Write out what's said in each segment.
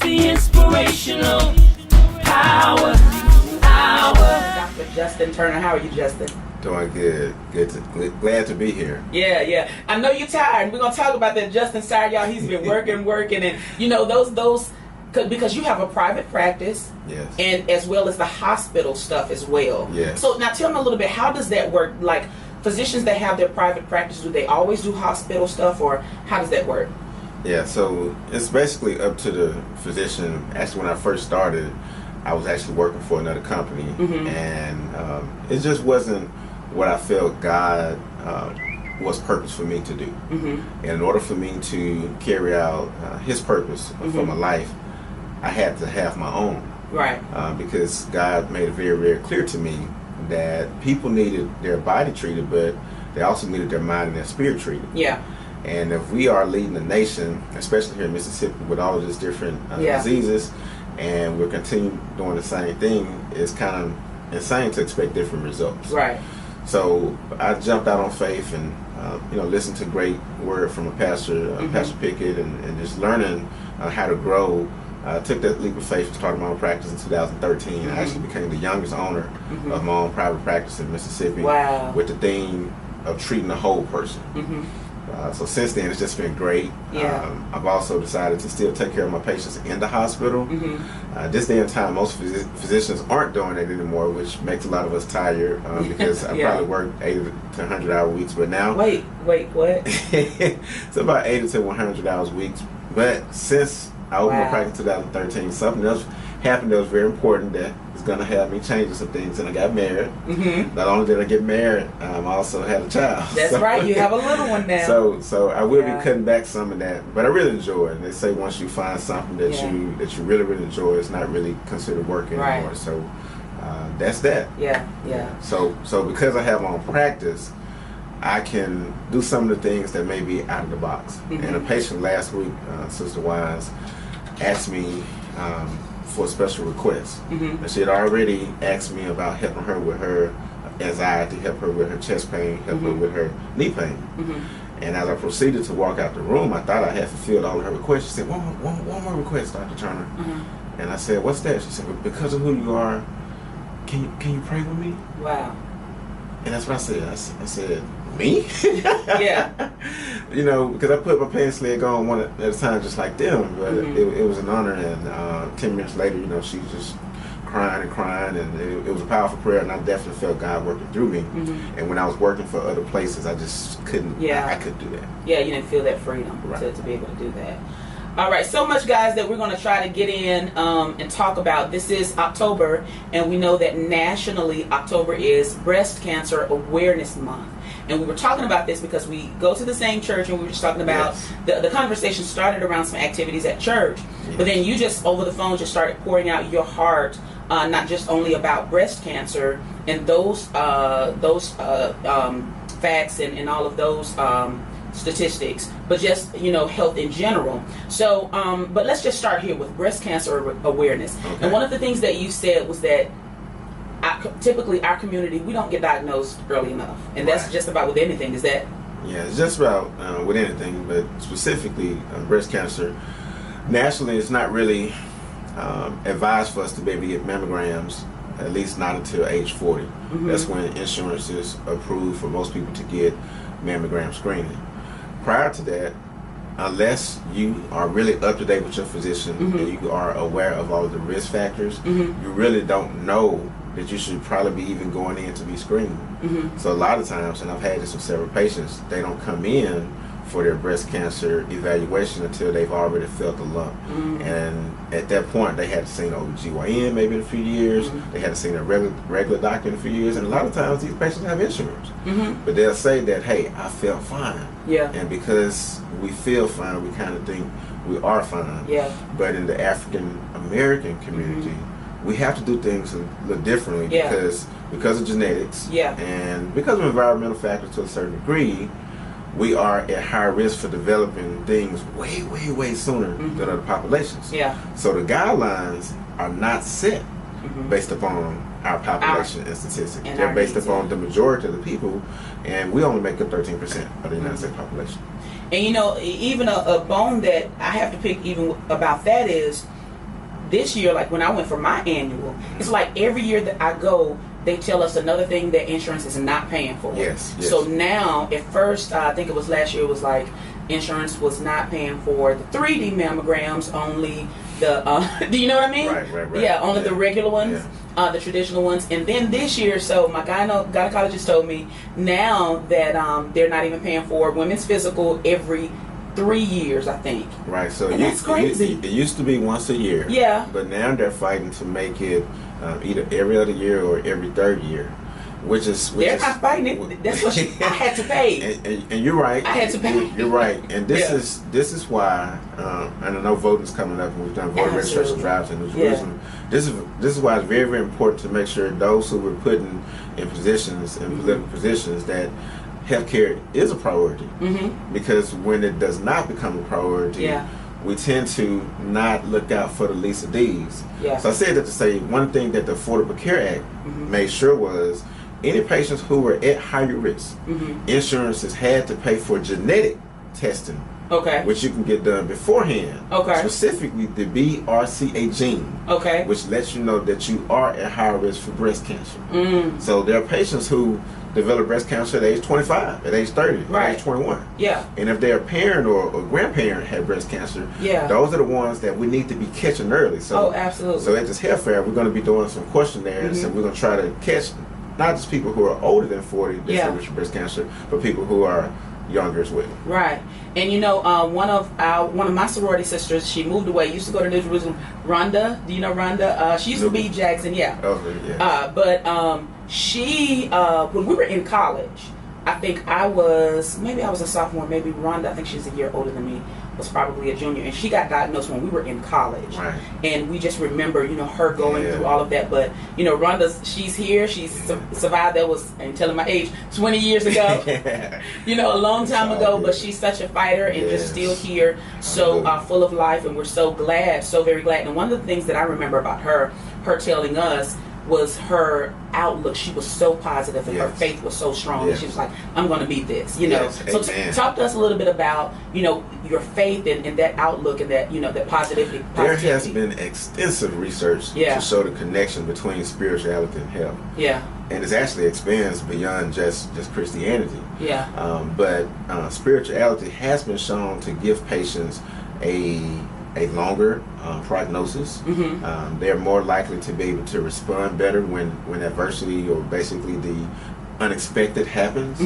the inspirational power. Dr. Justin Turner, how are you, Justin? Doing good. Glad to be here. Yeah. I know you're tired. We're gonna talk about that. Justin's tired, y'all. He's been working, and you know those because you have a private practice, Yes. and as well as the hospital stuff as well. Yes. So now tell me a little bit. How does that work? Like physicians that have their private practice, do they always do hospital stuff, or how does that work? Yeah. So it's basically up to the physician. Actually, when I first started, I was actually working for another company, and it just wasn't what I felt God was purpose for me to do. And in order for me to carry out His purpose for my life, I had to have my own. Right. Because God made it very, very clear to me that people needed their body treated, but they also needed their mind and their spirit treated. Yeah. And if we are leading the nation, especially here in Mississippi, with all of these different diseases, and we're continuing doing the same thing, it's kind of insane to expect different results. Right. So I jumped out on faith and listened to great word from a pastor, Pastor Pickett, and just learning how to grow. I took that leap of faith and started my own practice in 2013. I actually became the youngest owner of my own private practice in Mississippi. Wow. With the theme of treating the whole person. So since then, it's just been great. Yeah. I've also decided to still take care of my patients in the hospital. This day and time, most physicians aren't doing it anymore, which makes a lot of us tired because I probably work 80 to 100 hour weeks. But now, wait, what? It's about 80 to 100 hours weeks. But since I opened my practice in 2013, something else happened that was very important that is going to have me changing some things, and I got married. Not only did I get married, I also had a child. That's right, you have a little one now. So I will be cutting back some of that, but I really enjoy it. And they say once you find something that you really, really enjoy, it's not really considered work anymore. So that's that. Yeah. So because I have my own practice, I can do some of the things that may be out of the box. And a patient last week, Sister Wise, asked me for a special request. And she had already asked me about helping her with her anxiety, help her with her chest pain, help her with her knee pain. And as I proceeded to walk out the room, I thought I had fulfilled all of her requests. She said, one more request, Dr. Turner. And I said, what's that? She said, well, because of who you are, can you pray with me? Wow. And that's what I said. I said, me? Yeah. Because I put my pants leg on one at a time just like them, but it was an honor. And 10 minutes later, she was just crying, and it was a powerful prayer, and I definitely felt God working through me. And when I was working for other places, I just couldn't. I couldn't do that. Yeah, you didn't feel that freedom to be able to do that. All right, so much, guys, that we're going to try to get in and talk about. This is October, and we know that nationally, October is Breast Cancer Awareness Month. And we were talking about this because we go to the same church, and we were just talking about the conversation started around some activities at church. But then you just, over the phone, just started pouring out your heart, not just only about breast cancer and those facts and all of those statistics, but just health in general. So but let's just start here with breast cancer awareness. And one of the things that you said was that typically our community, we don't get diagnosed early enough, and that's just about with anything. Is that? Yeah, it's just about with anything, but specifically breast cancer. Nationally, it's not really advised for us to be able to get mammograms, at least not until age 40. That's when insurance is approved for most people to get mammogram screening. Prior to that, unless you are really up to date with your physician and you are aware of all of the risk factors, you really don't know that you should probably be even going in to be screened. So a lot of times, and I've had this with several patients, they don't come in for their breast cancer evaluation until they've already felt a lump. And at that point, they hadn't seen an OBGYN maybe in a few years, they hadn't seen a regular doctor in a few years, and a lot of times these patients have insurance. But they'll say that, hey, I felt fine. And because we feel fine, we kind of think we are fine. But in the African American community, we have to do things a little differently because of genetics and because of environmental factors to a certain degree. We are at higher risk for developing things way, way, way sooner than other populations. So the guidelines are not set based upon our population and statistics. They're based upon the majority of the people, and we only make up 13% of the United States population. And even a bone that I have to pick even about that is this year, like when I went for my annual, it's like every year that I go, they tell us another thing that insurance is not paying for. Yes. So now, at first, I think it was last year, it was like insurance was not paying for the 3D mammograms, only the, do you know what I mean? Right. Yeah, only the regular ones, the traditional ones. And then this year, so my gynecologist told me now that they're not even paying for women's physical every 3 years, I think. Right, so that's crazy. It used to be once a year. Yeah. But now they're fighting to make it either every other year or every third year, they're not fighting it. That's what I had to pay. And you're right. I had to pay. You're right. And this is why. And I know voting's coming up, and we've done voter registration drives in New Jerusalem. This is why it's very, very important to make sure those who were put in positions, in political positions, that healthcare is a priority. Because when it does not become a priority, we tend to not look out for the least of these. So I said that to say one thing that the Affordable Care Act made sure was any patients who were at higher risk, insurances had to pay for genetic testing, which you can get done beforehand. Specifically the BRCA gene, which lets you know that you are at higher risk for breast cancer. So there are patients who develop breast cancer at age 25, at age 30, at age 21. And if their parent or grandparent had breast cancer, those are the ones that we need to be catching early. So, absolutely. So at this health fair, we're going to be doing some questionnaires, and we're going to try to catch not just people who are older than 40 that have breast cancer, but people who are younger as well. Right. And you know, one of my sorority sisters, she moved away, used to go to New Jerusalem. Rhonda, do you know Rhonda? She used to be Jackson, but she, when we were in college, I think I was a sophomore, maybe Rhonda, I think she's a year older than me, was probably a junior, and she got diagnosed when we were in college. And we just remember, you know, her going through all of that. But, you know, she's here, she's survived. That was, I'm telling my age, 20 years ago. You know, a long time ago, but she's such a fighter and just still here, so full of life, and we're so glad, so very glad. And one of the things that I remember about her telling us was her outlook. She was so positive, and her faith was so strong. And she was like, I'm going to beat this, you know. So talk to us a little bit about, you know, your faith and that outlook and that, you know, that positivity. There has been extensive research to show the connection between spirituality and health. And it actually expands beyond just Christianity. But spirituality has been shown to give patients a longer prognosis. They're more likely to be able to respond better when adversity or basically the unexpected happens.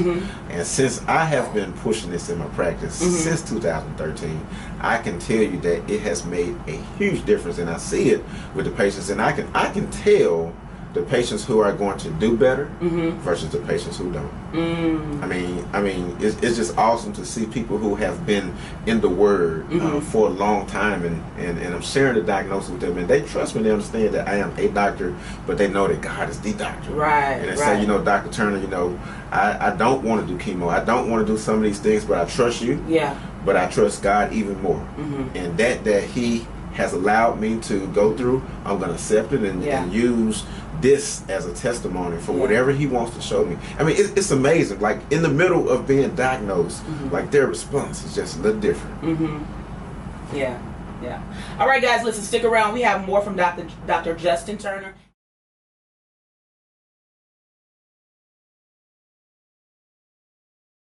And since I have been pushing this in my practice since 2013, I can tell you that it has made a huge difference, and I see it with the patients, and I can tell the patients who are going to do better versus the patients who don't. I mean, it's just awesome to see people who have been in the Word for a long time, and I'm sharing the diagnosis with them, and they trust me. They understand that I am a doctor, but they know that God is the doctor. And they say, you know, Dr. Turner, you know, I don't want to do chemo. I don't want to do some of these things, but I trust you. But I trust God even more. And that He has allowed me to go through, I'm going to accept it and use this as a testimony for whatever He wants to show me. I mean, it's amazing. Like, in the middle of being diagnosed, like, their response is just a little different. All right, guys, listen, stick around. We have more from Dr. Justin Turner.